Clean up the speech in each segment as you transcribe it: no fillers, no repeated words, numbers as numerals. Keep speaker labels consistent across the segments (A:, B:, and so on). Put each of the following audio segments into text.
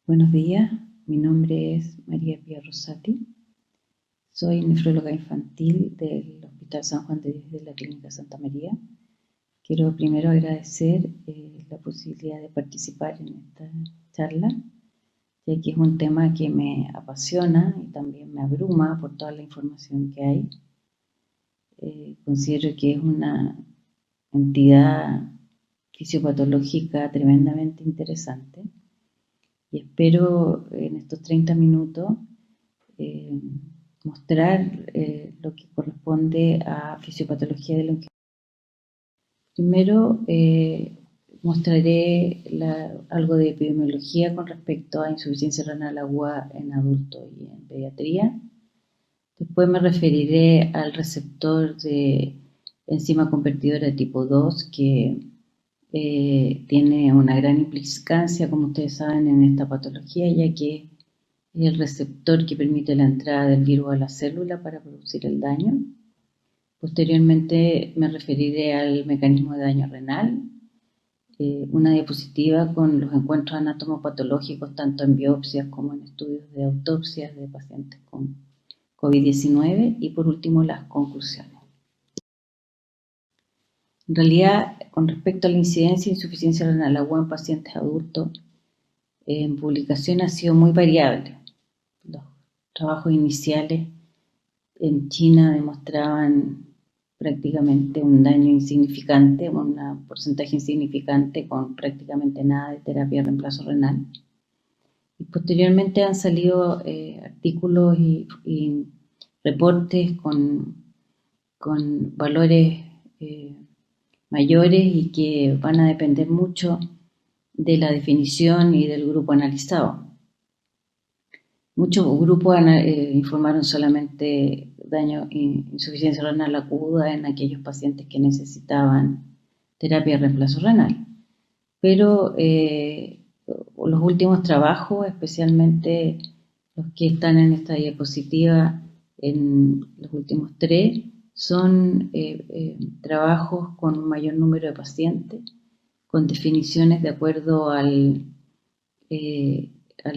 A: Buenos días, mi nombre es María Pía Rosati, soy nefróloga infantil del Hospital San Juan de Dios de la Clínica Santa María. Quiero primero agradecer la posibilidad de participar en esta charla, ya que es un tema que me apasiona y también me abruma por toda la información que hay. Considero que es una entidad fisiopatológica tremendamente interesante. Y espero en estos 30 minutos mostrar lo que corresponde a fisiopatología de longevidad. Primero mostraré algo de epidemiología con respecto a insuficiencia renal aguda en adultos y en pediatría. Después me referiré al receptor de enzima convertidora tipo 2 que tiene una gran implicancia, como ustedes saben, en esta patología, ya que es el receptor que permite la entrada del virus a la célula para producir el daño. Posteriormente me referiré al mecanismo de daño renal, una diapositiva con los encuentros anatomopatológicos tanto en biopsias como en estudios de autopsias de pacientes con COVID-19 y por último las conclusiones. En realidad, con respecto a la incidencia de insuficiencia renal aguda en pacientes adultos, en publicación ha sido muy variable. Los trabajos iniciales en China demostraban prácticamente un daño insignificante, un porcentaje insignificante con prácticamente nada de terapia de reemplazo renal. Y posteriormente han salido artículos y reportes con valores mayores y que van a depender mucho de la definición y del grupo analizado. Muchos grupos informaron solamente insuficiencia renal aguda en aquellos pacientes que necesitaban terapia de reemplazo renal. Pero los últimos trabajos, especialmente los que están en esta diapositiva, en los últimos 3, son trabajos con un mayor número de pacientes, con definiciones de acuerdo a la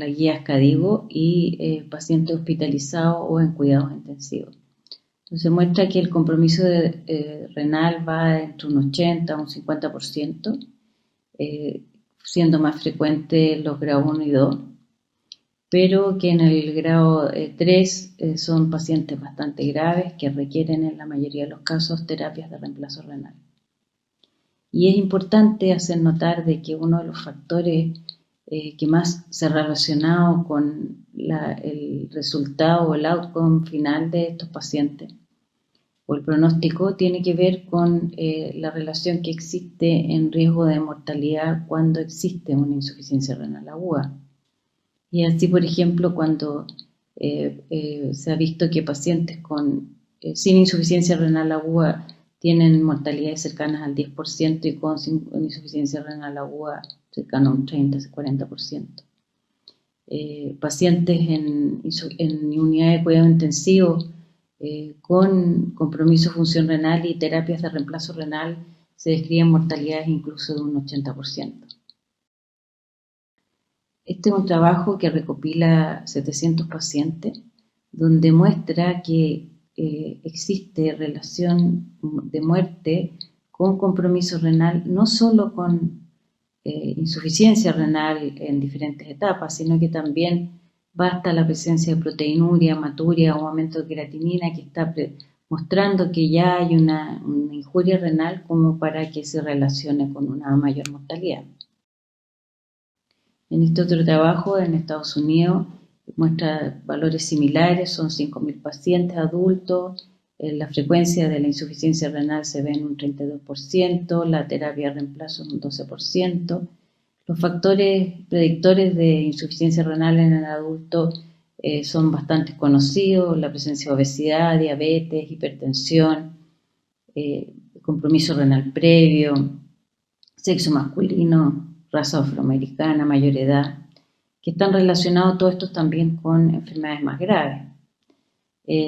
A: guía SCADIGO y pacientes hospitalizados o en cuidados intensivos. Entonces muestra que el compromiso renal va entre un 80 a un 50%, siendo más frecuente los grados 1 y 2, pero que en el grado 3 son pacientes bastante graves que requieren en la mayoría de los casos terapias de reemplazo renal. Y es importante hacer notar de que uno de los factores que más se ha relacionado con el resultado o el outcome final de estos pacientes o el pronóstico tiene que ver con la relación que existe en riesgo de mortalidad cuando existe una insuficiencia renal aguda. Y así, por ejemplo, cuando se ha visto que pacientes sin insuficiencia renal aguda tienen mortalidades cercanas al 10% y con insuficiencia renal aguda cercano a un 30-40%. Pacientes en unidad de cuidado intensivo con compromiso de función renal y terapias de reemplazo renal se describen mortalidades incluso de un 80%. Este es un trabajo que recopila 700 pacientes, donde muestra que existe relación de muerte con compromiso renal, no solo con insuficiencia renal en diferentes etapas, sino que también basta la presencia de proteinuria, hematuria o aumento de creatinina que está mostrando que ya hay una injuria renal como para que se relacione con una mayor mortalidad. En este otro trabajo en Estados Unidos muestra valores similares, son 5.000 pacientes adultos, la frecuencia de la insuficiencia renal se ve en un 32%, la terapia de reemplazo en un 12%. Los factores predictores de insuficiencia renal en el adulto son bastante conocidos, la presencia de obesidad, diabetes, hipertensión, compromiso renal previo, sexo masculino, raza afroamericana, mayor edad, que están relacionados todos estos también con enfermedades más graves.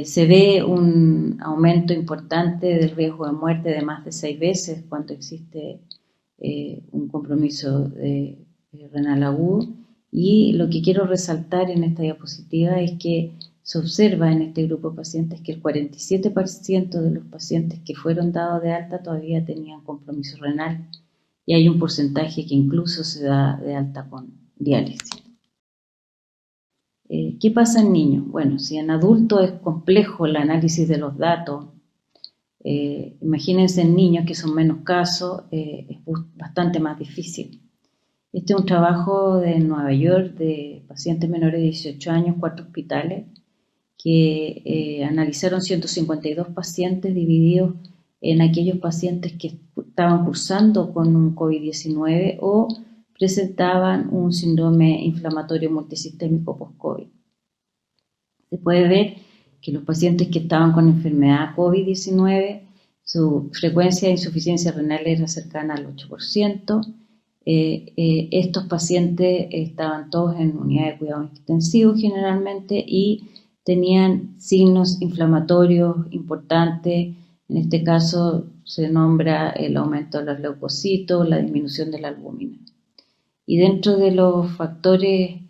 A: Se ve un aumento importante del riesgo de muerte de más de 6 veces cuando existe un compromiso renal agudo Y lo que quiero resaltar en esta diapositiva es que se observa en este grupo de pacientes que el 47% de los pacientes que fueron dados de alta todavía tenían compromiso renal y hay un porcentaje que incluso se da de alta con diálisis. ¿Qué pasa en niños? Bueno, si en adultos es complejo el análisis de los datos, imagínense en niños que son menos casos, es bastante más difícil. Este es un trabajo de Nueva York de pacientes menores de 18 años, 4 hospitales, que analizaron 152 pacientes divididos en aquellos pacientes que estaban cursando con un COVID-19 o presentaban un síndrome inflamatorio multisistémico post-COVID. Se puede ver que los pacientes que estaban con enfermedad COVID-19, su frecuencia de insuficiencia renal era cercana al 8%. Estos pacientes estaban todos en unidad de cuidados intensivos generalmente y tenían signos inflamatorios importantes. En este caso se nombra el aumento de los leucocitos, la disminución de la albúmina. Y dentro de los factores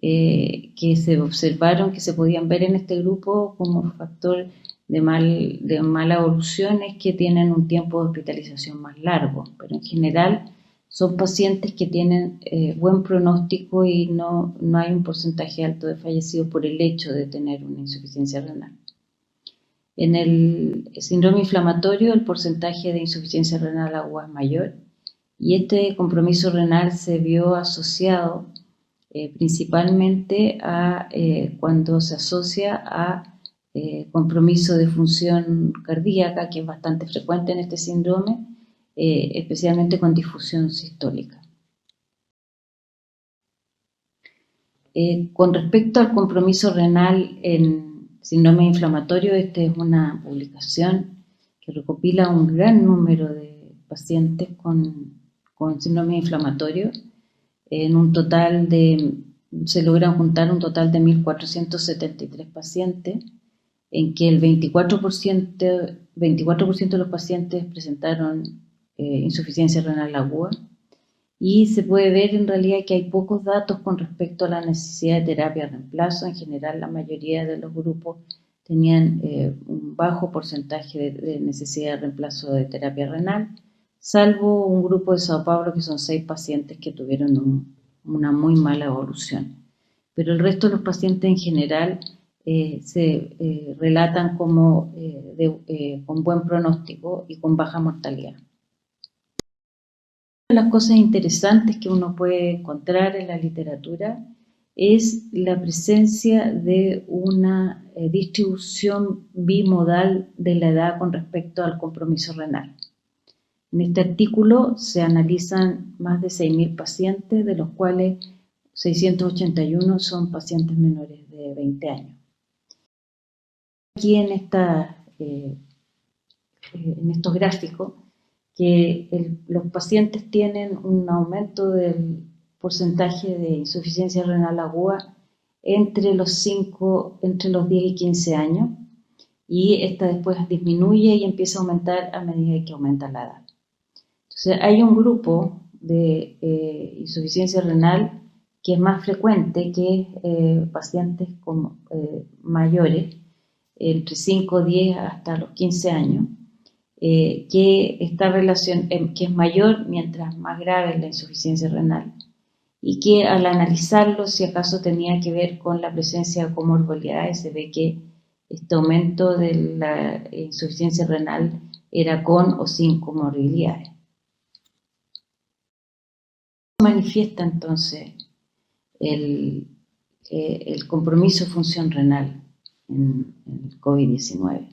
A: que se observaron, que se podían ver en este grupo como factor de mala evolución, es que tienen un tiempo de hospitalización más largo, pero en general son pacientes que tienen buen pronóstico y no hay un porcentaje alto de fallecidos por el hecho de tener una insuficiencia renal. En el síndrome inflamatorio el porcentaje de insuficiencia renal aguda es mayor y este compromiso renal se vio asociado principalmente a cuando se asocia a compromiso de función cardíaca, que es bastante frecuente en este síndrome, especialmente con difusión sistólica. Con respecto al compromiso renal en síndrome inflamatorio, esta es una publicación que recopila un gran número de pacientes con síndrome inflamatorio. En un total se logran juntar un total de 1.473 pacientes, en que el 24% de los pacientes presentaron insuficiencia renal aguda, y se puede ver en realidad que hay pocos datos con respecto a la necesidad de terapia de reemplazo. En general, la mayoría de los grupos tenían un bajo porcentaje de necesidad de reemplazo de terapia renal, salvo un grupo de Sao Paulo que son 6 pacientes que tuvieron una muy mala evolución. Pero el resto de los pacientes en general se relatan como con buen pronóstico y con baja mortalidad. Una de las cosas interesantes que uno puede encontrar en la literatura es la presencia de una distribución bimodal de la edad con respecto al compromiso renal. En este artículo se analizan más de 6.000 pacientes, de los cuales 681 son pacientes menores de 20 años. Aquí en estos gráficos, que los pacientes tienen un aumento del porcentaje de insuficiencia renal aguda entre los 10 y 15 años, y esta después disminuye y empieza a aumentar a medida que aumenta la edad. Entonces hay un grupo de insuficiencia renal que es más frecuente, que pacientes mayores, entre 5, 10 hasta los 15 años, que es mayor mientras más grave es la insuficiencia renal, y que al analizarlo, si acaso tenía que ver con la presencia de comorbilidades, se ve que este aumento de la insuficiencia renal era con o sin comorbilidades. Manifiesta entonces el compromiso de función renal en el COVID-19. En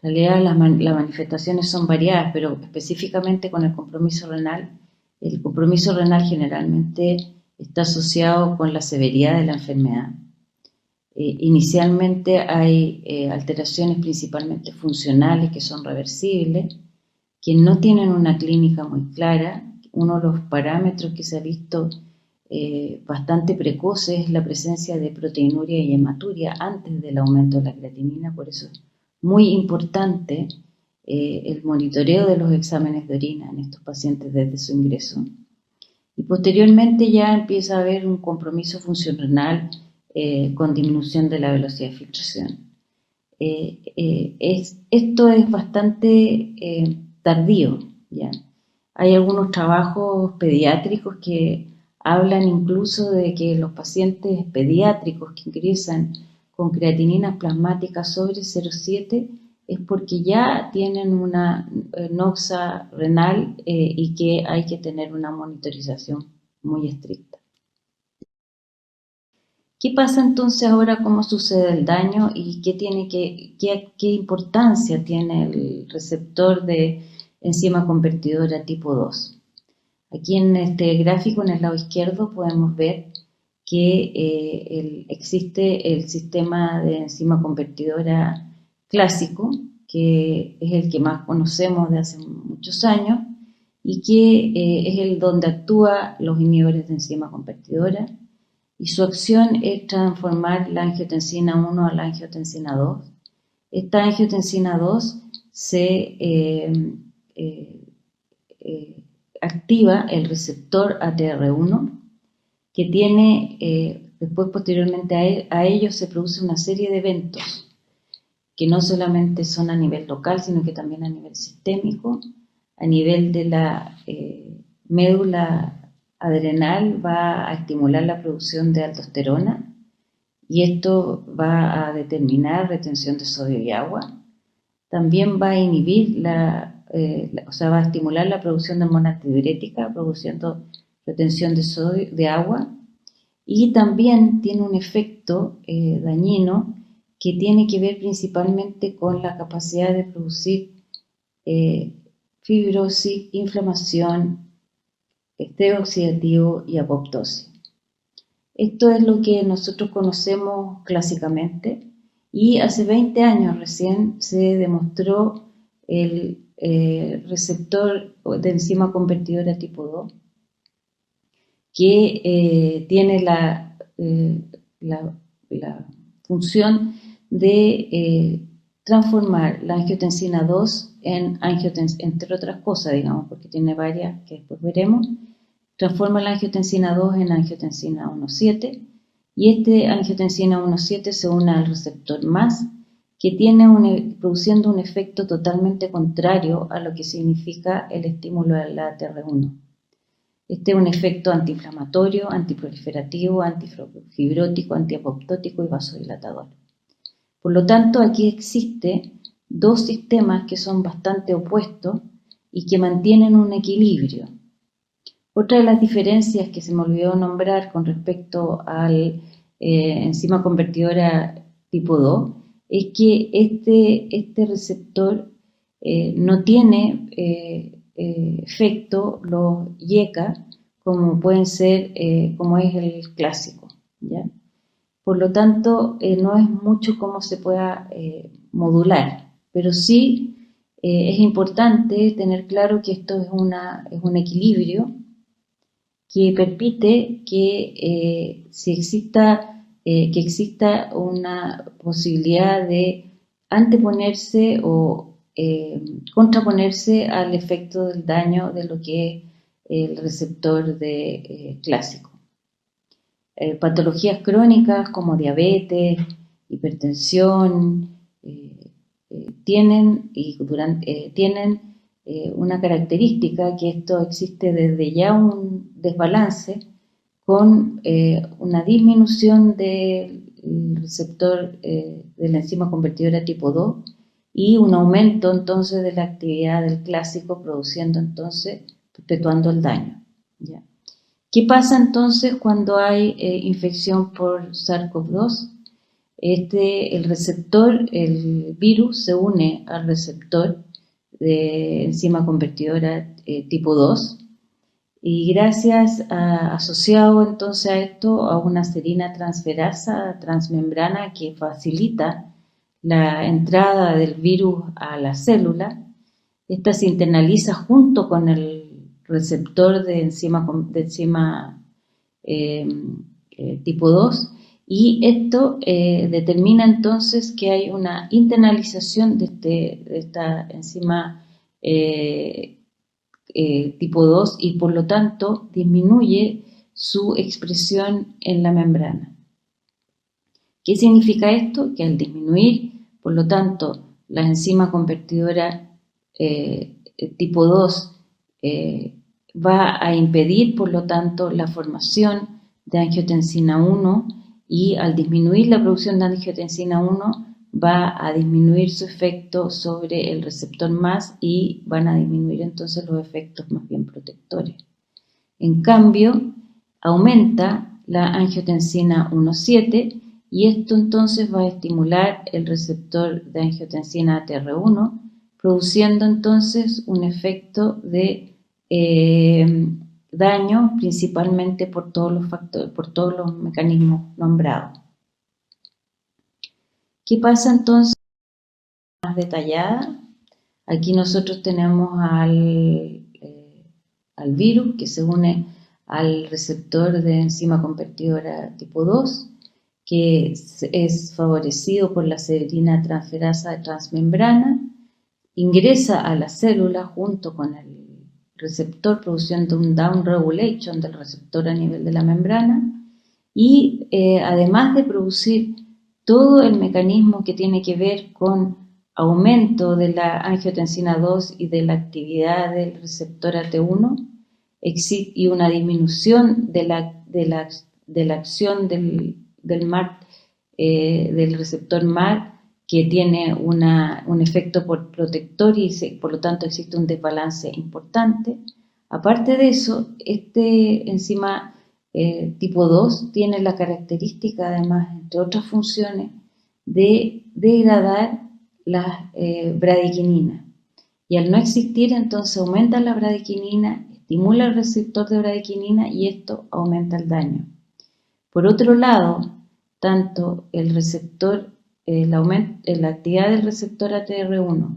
A: realidad las manifestaciones son variadas, pero específicamente con el compromiso renal generalmente está asociado con la severidad de la enfermedad. Inicialmente hay alteraciones principalmente funcionales que son reversibles, que no tienen una clínica muy clara. Uno de los parámetros que se ha visto bastante precoce es la presencia de proteinuria y hematuria antes del aumento de la creatinina. Por eso es muy importante el monitoreo de los exámenes de orina en estos pacientes desde su ingreso. Y posteriormente ya empieza a haber un compromiso funcional con disminución de la velocidad de filtración. Esto es bastante tardío, ¿ya? Hay algunos trabajos pediátricos que hablan incluso de que los pacientes pediátricos que ingresan con creatininas plasmáticas sobre 0,7 es porque ya tienen una noxa renal y que hay que tener una monitorización muy estricta. ¿Qué pasa entonces ahora? ¿Cómo sucede el daño? ¿Y qué importancia tiene el receptor de enzima convertidora tipo 2? Aquí en este gráfico, en el lado izquierdo, podemos ver que existe el sistema de enzima convertidora clásico, que es el que más conocemos de hace muchos años y que es el donde actúan los inhibidores de enzima convertidora, y su acción es transformar la angiotensina 1 a la angiotensina 2. Esta angiotensina 2 se activa el receptor ATR1, que tiene, después posteriormente a ello se produce una serie de eventos que no solamente son a nivel local, sino que también a nivel sistémico. A nivel de la médula adrenal va a estimular la producción de aldosterona y esto va a determinar retención de sodio y agua. También va a inhibir va a estimular la producción de hormona antidiurética, produciendo retención de sodio, de agua, y también tiene un efecto dañino que tiene que ver principalmente con la capacidad de producir fibrosis, inflamación, estrés oxidativo y apoptosis. Esto es lo que nosotros conocemos clásicamente y hace 20 años recién se demostró el receptor de enzima convertidora tipo 2 que tiene la función de transformar la angiotensina 2 en angiotensina, entre otras cosas, digamos, porque tiene varias que después veremos. Transforma la angiotensina 2 en angiotensina 1,7 y este angiotensina 1,7 se une al receptor MAS, que tiene produciendo un efecto totalmente contrario a lo que significa el estímulo del ATR1. Este es un efecto antiinflamatorio, antiproliferativo, antifibrótico, antiapoptótico y vasodilatador. Por lo tanto, aquí existe dos sistemas que son bastante opuestos y que mantienen un equilibrio. Otra de las diferencias que se me olvidó nombrar con respecto al enzima convertidora tipo 2 es que este receptor no tiene efecto los IECA como pueden ser, como es el clásico, ¿ya? Por lo tanto, no es mucho cómo se pueda modular, pero sí es importante tener claro que esto es un equilibrio que permite que exista una posibilidad de anteponerse o contraponerse al efecto del daño de lo que es el receptor clásico. Patologías crónicas como diabetes, hipertensión, tienen una característica que esto existe desde ya un desbalance con una disminución del receptor de la enzima convertidora tipo 2 y un aumento entonces de la actividad del clásico, produciendo entonces, perpetuando el daño, ¿ya? ¿Qué pasa entonces cuando hay infección por SARS-CoV-2? El receptor, el virus se une al receptor de enzima convertidora tipo 2 y asociado entonces a esto a una serina transferasa transmembrana que facilita la entrada del virus a la célula. Esta se internaliza junto con el receptor de enzima tipo 2 y esto determina entonces que hay una internalización de esta enzima tipo 2 y por lo tanto disminuye su expresión en la membrana. ¿Qué significa esto? Que al disminuir, por lo tanto, la enzima convertidora tipo 2 va a impedir, por lo tanto, la formación de angiotensina 1 y al disminuir la producción de angiotensina 1 va a disminuir su efecto sobre el receptor MAS y van a disminuir entonces los efectos más bien protectores. En cambio, aumenta la angiotensina 1,7 y esto entonces va a estimular el receptor de angiotensina ATR1, produciendo entonces un efecto de daño principalmente por todos los factores, por todos los mecanismos nombrados. ¿Qué pasa entonces más detallada? Aquí nosotros tenemos al virus que se une al receptor de enzima convertidora tipo 2, que es favorecido por la serina transferasa de transmembrana, ingresa a la célula junto con el receptor produciendo un down regulation del receptor a nivel de la membrana y además de producir todo el mecanismo que tiene que ver con aumento de la angiotensina 2 y de la actividad del receptor AT1 y una disminución de la acción del MAR, del receptor MAR, que tiene un efecto protector y por lo tanto existe un desbalance importante. Aparte de eso, este enzima tipo 2 tiene la característica, además, entre otras funciones, de degradar las bradiquininas. Y al no existir, entonces aumenta la bradiquinina, estimula el receptor de bradiquinina y esto aumenta el daño. Por otro lado, tanto el receptor, la actividad del receptor ATR1,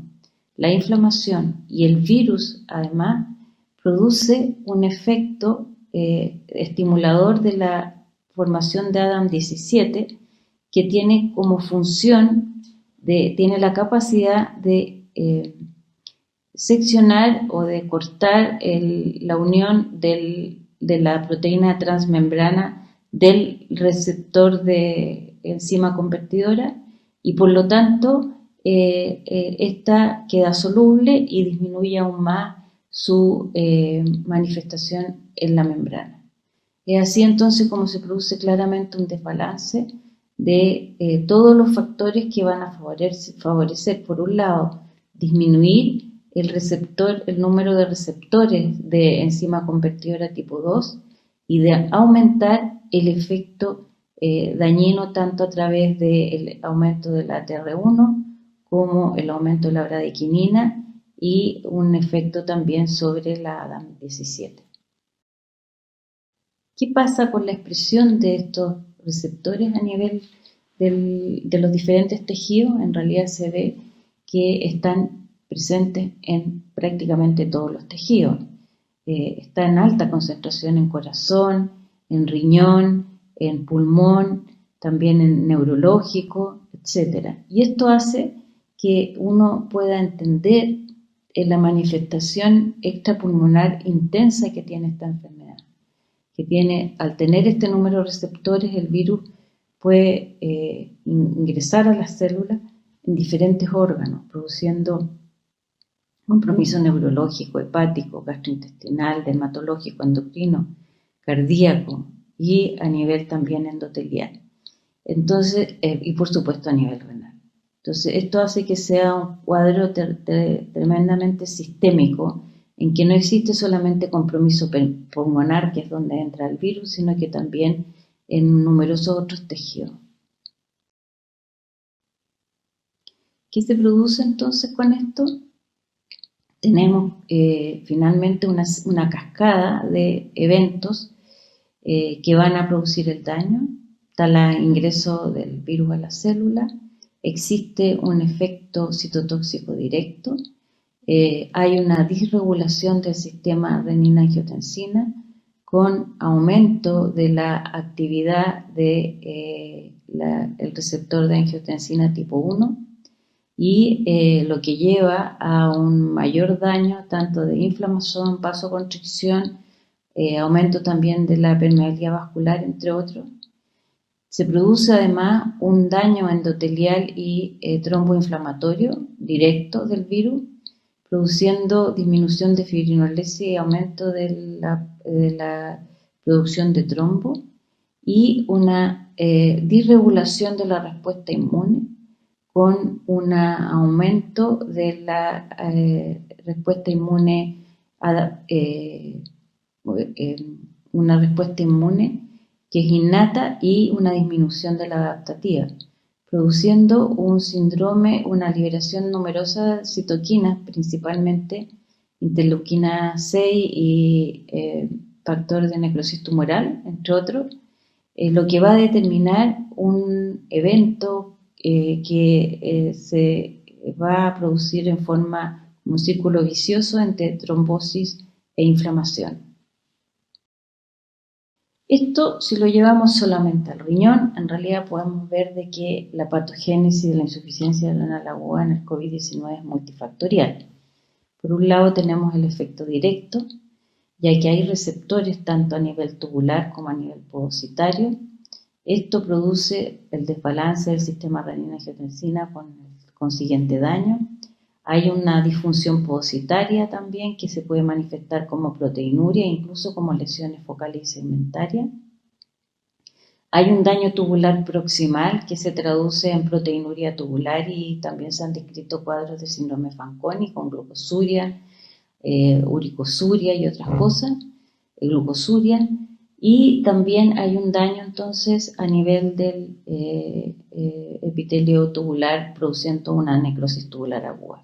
A: la inflamación y el virus, además, produce un efecto estimulador de la formación de ADAM17 que tiene como función, tiene la capacidad de seccionar o de cortar la unión de la proteína transmembrana del receptor de enzima convertidora y por lo tanto esta queda soluble y disminuye aún más su manifestación en la membrana. Es así entonces como se produce claramente un desbalance de todos los factores que van a favorecer, por un lado, disminuir el número de receptores de enzima convertidora tipo 2 y de aumentar el efecto dañino tanto a través del aumento de la ATR1 como el aumento de la bradiquinina y un efecto también sobre la ADAM17. ¿Qué pasa con la expresión de estos receptores a nivel de los diferentes tejidos? En realidad se ve que están presentes en prácticamente todos los tejidos. Está en alta concentración en corazón, en riñón, en pulmón, también en neurológico, etc. Y esto hace que uno pueda entender la manifestación extrapulmonar intensa que tiene esta enfermedad. Al tener este número de receptores, el virus puede ingresar a las células en diferentes órganos, produciendo compromiso neurológico, hepático, gastrointestinal, dermatológico, endocrino, cardíaco y a nivel también endotelial. Entonces, y por supuesto a nivel renal. Entonces, esto hace que sea un cuadro tremendamente sistémico, en que no existe solamente compromiso pulmonar, que es donde entra el virus, sino que también en numerosos otros tejidos. ¿Qué se produce entonces con esto? Tenemos finalmente una cascada de eventos que van a producir el daño. Está el ingreso del virus a la célula, existe un efecto citotóxico directo, hay una disregulación del sistema renina-angiotensina con aumento de la actividad del receptor de angiotensina tipo 1 y lo que lleva a un mayor daño tanto de inflamación, vasoconstricción, aumento también de la permeabilidad vascular, entre otros. Se produce además un daño endotelial y tromboinflamatorio directo del virus, produciendo disminución de fibrinolesis y aumento de la producción de trombo y una disregulación de la respuesta inmune con un aumento de la respuesta inmune, una respuesta inmune que es innata y una disminución de la adaptativa, produciendo un síndrome, una liberación numerosa de citoquinas, principalmente interleuquina 6 y factor de necrosis tumoral, entre otros, lo que va a determinar un evento que se va a producir en forma, un círculo vicioso entre trombosis e inflamación. Esto, si lo llevamos solamente al riñón, en realidad podemos ver de que la patogénesis de la insuficiencia renal aguda en el COVID-19 es multifactorial. Por un lado tenemos el efecto directo, ya que hay receptores tanto a nivel tubular como a nivel podocitario. Esto produce el desbalance del sistema renina-angiotensina con el consiguiente daño. Hay una disfunción podocitaria también que se puede manifestar como proteinuria e incluso como lesiones focales y segmentarias. Hay un daño tubular proximal que se traduce en proteinuria tubular y también se han descrito cuadros de síndrome Fanconi con glucosuria, uricosuria y otras cosas, glucosuria. Y también hay un daño entonces a nivel del epitelio tubular produciendo una necrosis tubular aguda.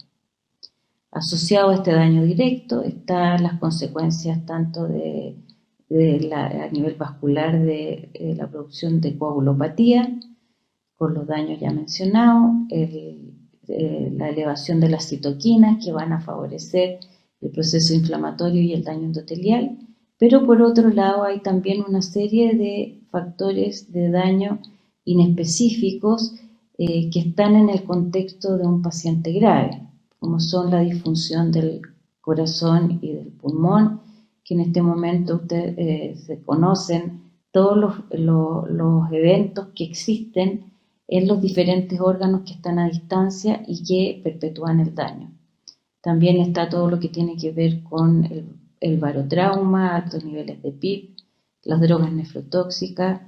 A: Asociado a este daño directo están las consecuencias tanto a nivel vascular de la producción de coagulopatía, con los daños ya mencionados, la elevación de las citoquinas que van a favorecer el proceso inflamatorio y el daño endotelial, pero por otro lado hay también una serie de factores de daño inespecíficos que están en el contexto de un paciente grave, como son la disfunción del corazón y del pulmón, que en este momento se conocen todos los eventos que existen en los diferentes órganos que están a distancia y que perpetúan el daño. También está todo lo que tiene que ver con el barotrauma, altos niveles de PIB, las drogas nefrotóxicas,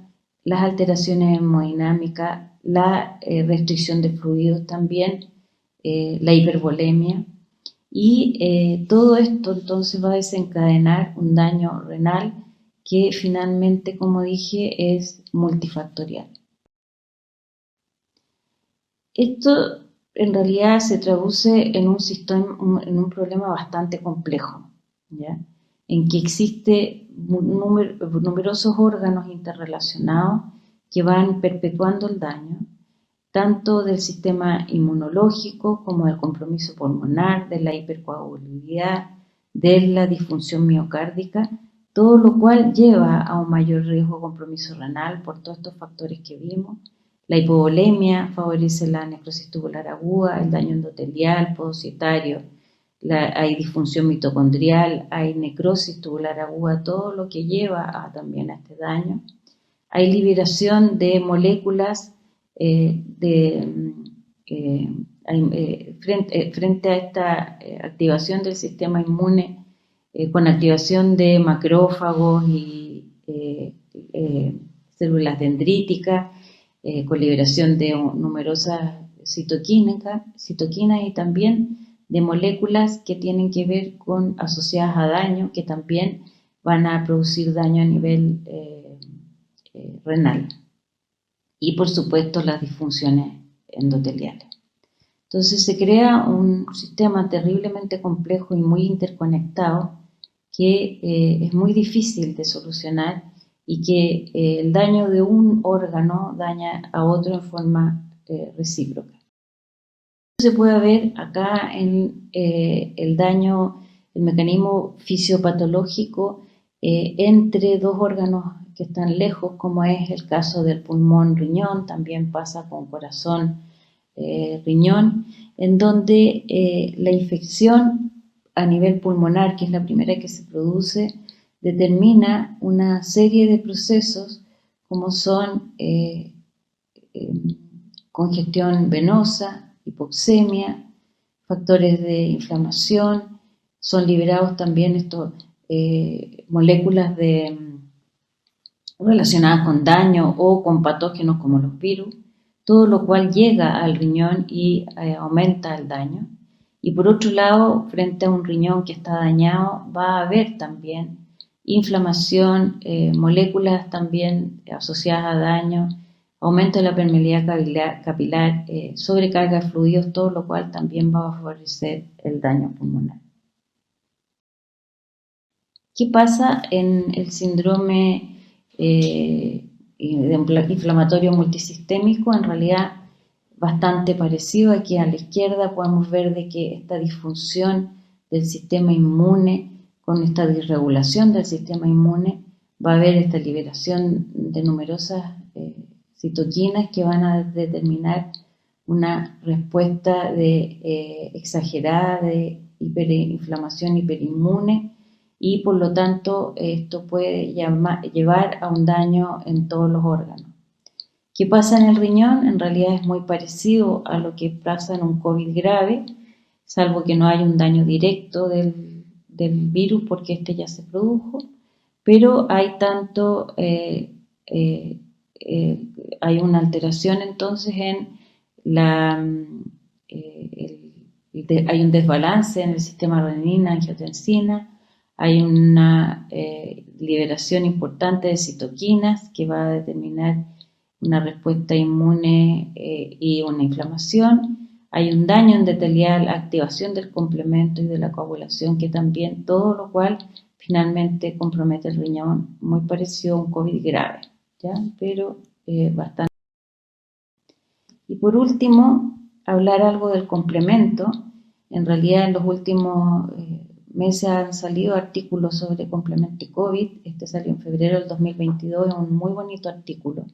A: las alteraciones hemodinámicas, la restricción de fluidos también, la hipervolemia y todo esto entonces va a desencadenar un daño renal que finalmente, como dije, es multifactorial. Esto en realidad se traduce en un problema bastante complejo, ¿ya? En que existe numerosos órganos interrelacionados que van perpetuando el daño, tanto del sistema inmunológico como del compromiso pulmonar, de la hipercoagulabilidad, de la disfunción miocárdica, todo lo cual lleva a un mayor riesgo de compromiso renal por todos estos factores que vimos. La hipovolemia favorece la necrosis tubular aguda, el daño endotelial, podocitario, hay disfunción mitocondrial, hay necrosis tubular aguda, todo lo que lleva también a este daño. Hay liberación de moléculas frente a esta activación del sistema inmune con activación de macrófagos y células dendríticas, con liberación de numerosas citoquinas y también de moléculas que tienen que ver con asociadas a daño, que también van a producir daño a nivel renal. Y por supuesto las disfunciones endoteliales. Entonces se crea un sistema terriblemente complejo y muy interconectado que es muy difícil de solucionar y que el daño de un órgano daña a otro en forma recíproca. Se puede ver acá en el daño, el mecanismo fisiopatológico entre dos órganos que están lejos, como es el caso del pulmón-riñón, también pasa con corazón riñón, en donde la infección a nivel pulmonar, que es la primera que se produce, determina una serie de procesos como son congestión venosa, hipoxemia, factores de inflamación, son liberados también estos moléculas relacionadas con daño o con patógenos como los virus, todo lo cual llega al riñón y aumenta el daño. Y por otro lado, frente a un riñón que está dañado, va a haber también inflamación, moléculas también asociadas a daño, aumento de la permeabilidad capilar, sobrecarga de fluidos, todo lo cual también va a favorecer el daño pulmonar. ¿Qué pasa en el síndrome inflamatorio multisistémico? En realidad bastante parecido. Aquí a la izquierda podemos ver de que esta disfunción del sistema inmune, con esta disregulación del sistema inmune, va a haber esta liberación de numerosas citoquinas que van a determinar una respuesta exagerada de hiperinflamación hiperinmune, y por lo tanto esto puede llevar a un daño en todos los órganos. ¿Qué pasa en el riñón? En realidad es muy parecido a lo que pasa en un COVID grave, salvo que no hay un daño directo del virus porque este ya se produjo, pero hay hay una alteración entonces en hay un desbalance en el sistema renina-angiotensina, hay una liberación importante de citoquinas que va a determinar una respuesta inmune y una inflamación. Hay un daño endotelial, activación del complemento y de la coagulación, que también, todo lo cual finalmente compromete el riñón, muy parecido a un COVID grave, ¿ya? Pero bastante. Y por último, hablar algo del complemento. En realidad en los últimos meses han salido artículos sobre complemento y COVID. Este salió en febrero del 2022, es un muy bonito artículo,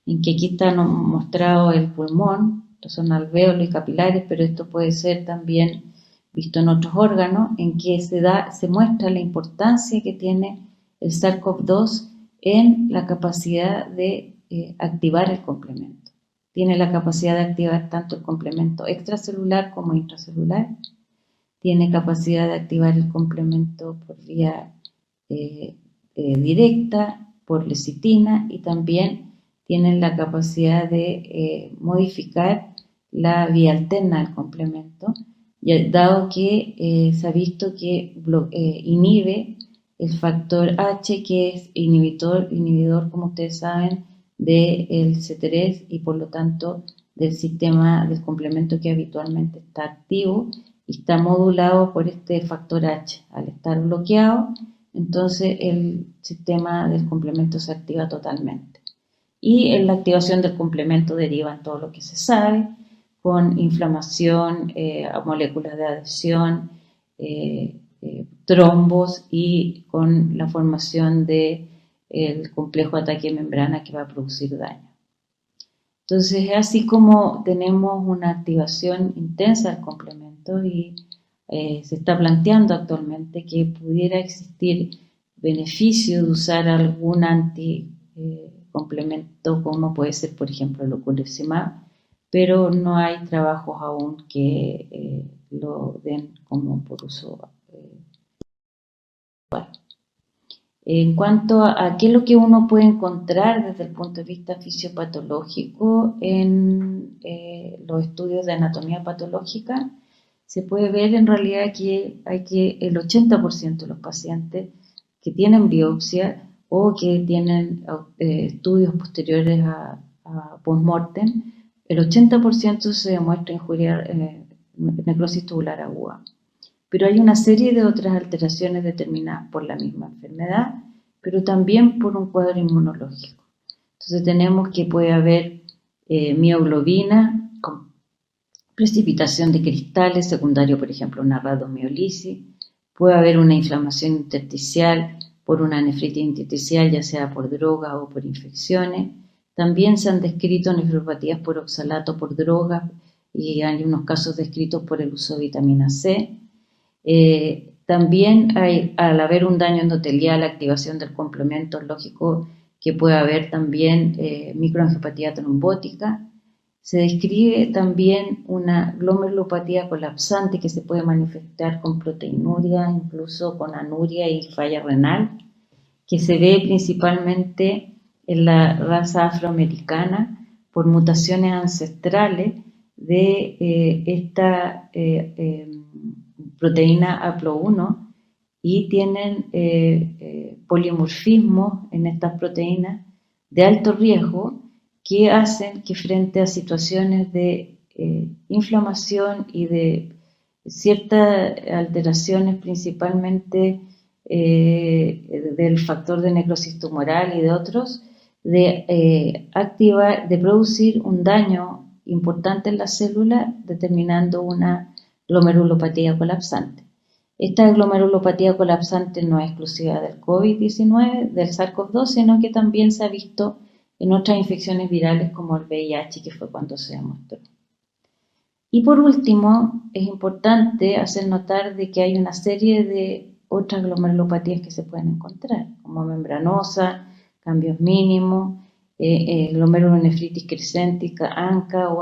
A: en que aquí está mostrado el pulmón, estos son alvéolos y capilares, pero esto puede ser también visto en otros órganos, en que se muestra la importancia que tiene el SARS-CoV-2 en la capacidad de activar el complemento. Tiene la capacidad de activar tanto el complemento extracelular como intracelular, tiene capacidad de activar el complemento por vía directa, por lecitina, y también tienen la capacidad de modificar la vía alterna del complemento, dado que se ha visto que inhibe el factor H, que es inhibidor, como ustedes saben, del C3 y por lo tanto del sistema del complemento que habitualmente está activo y está modulado por este factor H. Al estar bloqueado, entonces el sistema del complemento se activa totalmente. Y en la activación del complemento derivan todo lo que se sabe, con inflamación, moléculas de adhesión, trombos y con la formación del complejo de ataque de membrana que va a producir daño. Entonces es así como tenemos una activación intensa del complemento y se está planteando actualmente que pudiera existir beneficio de usar algún complemento como puede ser por ejemplo el ocrelizumab, pero no hay trabajos aún que lo den como por uso actual. En cuanto a qué es lo que uno puede encontrar desde el punto de vista fisiopatológico en los estudios de anatomía patológica, se puede ver en realidad que el 80% de los pacientes que tienen biopsia o que tienen estudios posteriores a post-mortem, el 80% se demuestra injuria, necrosis tubular aguda. Pero hay una serie de otras alteraciones determinadas por la misma enfermedad, pero también por un cuadro inmunológico. Entonces tenemos que puede haber mioglobina con precipitación de cristales, secundario por ejemplo una rhabdomiolisis, puede haber una inflamación intersticial por una nefritis intersticial, ya sea por droga o por infecciones. También se han descrito nefropatías por oxalato por drogas, y hay unos casos descritos por el uso de vitamina C. También al haber un daño endotelial, activación del complemento, lógico que puede haber también microangiopatía trombótica. Se describe también una glomerulopatía colapsante que se puede manifestar con proteinuria, incluso con anuria y falla renal, que se ve principalmente en la raza afroamericana por mutaciones ancestrales de esta proteína APLO1 y tienen polimorfismo en estas proteínas de alto riesgo que hacen que frente a situaciones de inflamación y de ciertas alteraciones principalmente del factor de necrosis tumoral y de otros, de producir un daño importante en la célula determinando una glomerulopatía colapsante. Esta glomerulopatía colapsante no es exclusiva del COVID-19, del SARS-CoV-2, sino que también se ha visto en otras infecciones virales como el VIH, que fue cuando se demostró. Y por último, es importante hacer notar de que hay una serie de otras glomerulopatías que se pueden encontrar, como membranosa, cambios mínimos, glomerulonefritis crescéntica, ANCA o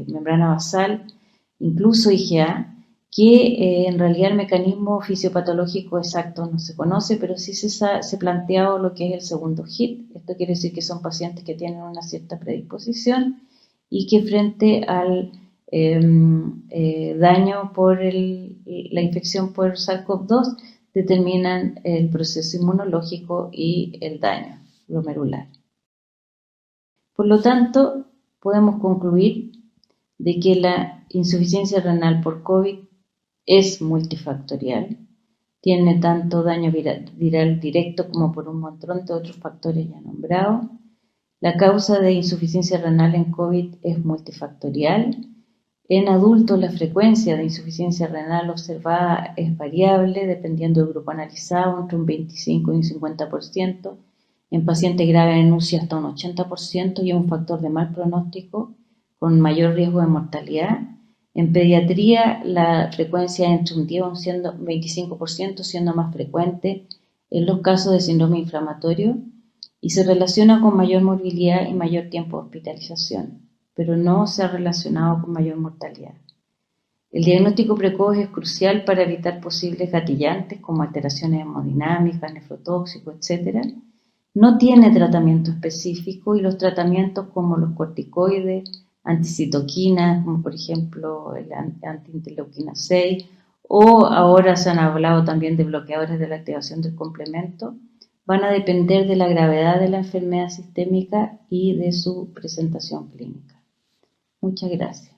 A: membrana basal, incluso IgA, que en realidad el mecanismo fisiopatológico exacto no se conoce, pero sí se ha planteado lo que es el segundo HIT. Esto quiere decir que son pacientes que tienen una cierta predisposición y que frente al daño por la infección por SARS-CoV-2 determinan el proceso inmunológico y el daño glomerular. Por lo tanto, podemos concluir de que la insuficiencia renal por COVID es multifactorial, tiene tanto daño viral directo como por un montón de otros factores ya nombrados. La causa de insuficiencia renal en COVID es multifactorial. En adultos la frecuencia de insuficiencia renal observada es variable dependiendo del grupo analizado, entre un 25 y un 50%. En pacientes graves en UCI hasta un 80% y es un factor de mal pronóstico con mayor riesgo de mortalidad. En pediatría la frecuencia es entre un 10 y un 25%, siendo más frecuente en los casos de síndrome inflamatorio y se relaciona con mayor morbilidad y mayor tiempo de hospitalización, pero no se ha relacionado con mayor mortalidad. El diagnóstico precoz es crucial para evitar posibles gatillantes como alteraciones hemodinámicas, nefrotóxicos, etc. No tiene tratamiento específico y los tratamientos como los corticoides, anticitoquinas, como por ejemplo el antiinterleuquina 6, o ahora se han hablado también de bloqueadores de la activación del complemento, van a depender de la gravedad de la enfermedad sistémica y de su presentación clínica. Muchas gracias.